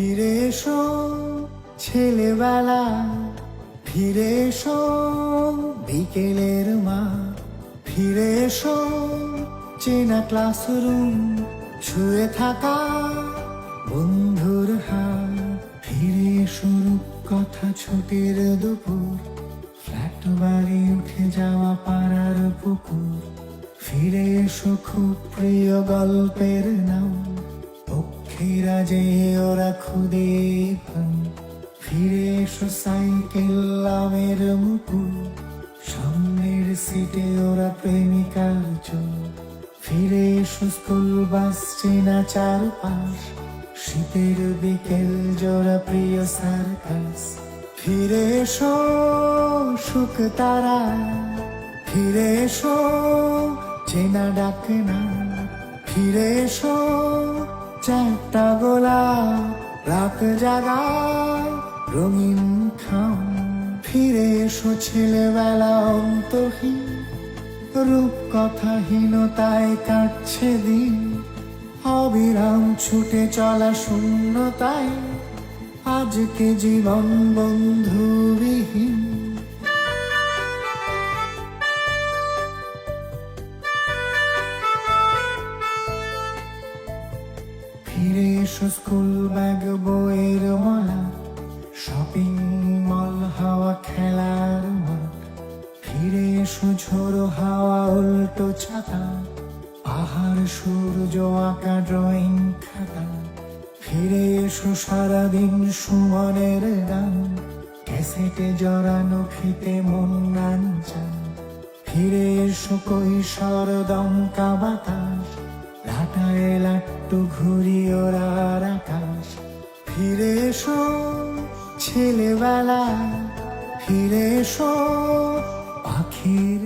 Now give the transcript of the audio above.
ফিরে এসো ছেলেবেলা, ফিরে এসো বিকেলের মা, ফিরে এসো চেনা ক্লাসরুম, ছুঁয়ে থাকা বন্ধুর হাত, ফিরে এসো রূপকথা ছুটির দুপুর, ফ্ল্যাট বাড়ি উঠে যাওয়া পাড়ার পুকুর, ফিরে এসো খুব প্রিয় গল্পের নাম, পক্ষীরা যে ওরা খুদে পান, ফিরে এসো সাইকেল আমের মুকুল, সামনের সিটে ওরা প্রেমিকার চোখ, ফিরে এসো স্কুল বাস চেনা চারপাশ, শীতের বিকেল জোড়া প্রিয় সার্কাস, ফিরে এসো সুখ তারা, ফিরে এসো চেনা ডাকে না, ফিরে এসো চারটা গোলা রাত জাগা রঙিন খাম, ফিরে এসো ছেলেবেলা অন্তহীন, রূপকথাহীনতায় কাটছে দিন, অবিরাম ছুটে চলা শূন্যতায় আজকে জীবন বন্ধুবিহীন। ফিরে এসো স্কুল ব্যাগ বইয়ের মালা, শপিং মল হাওয়া খেলার মাঠ, ফিরে এসো ঝোড়ো হাওয়া উল্টো ছাতা, পাহাড় সূর্য আঁকা ড্রয়িং খাতা, ফিরে এসো সারাদিন সুমনের গান, ক্যাসেটে জড়ানো ফিতে মন নাঞ্চান, ফিরে এসো কৈশোর দমকা বাতাস, লাটায় লাট্টু ঘুরি ওরার আকাশ, ফিরে এসো ছেলেবেলা, ফিরে এসো পাখির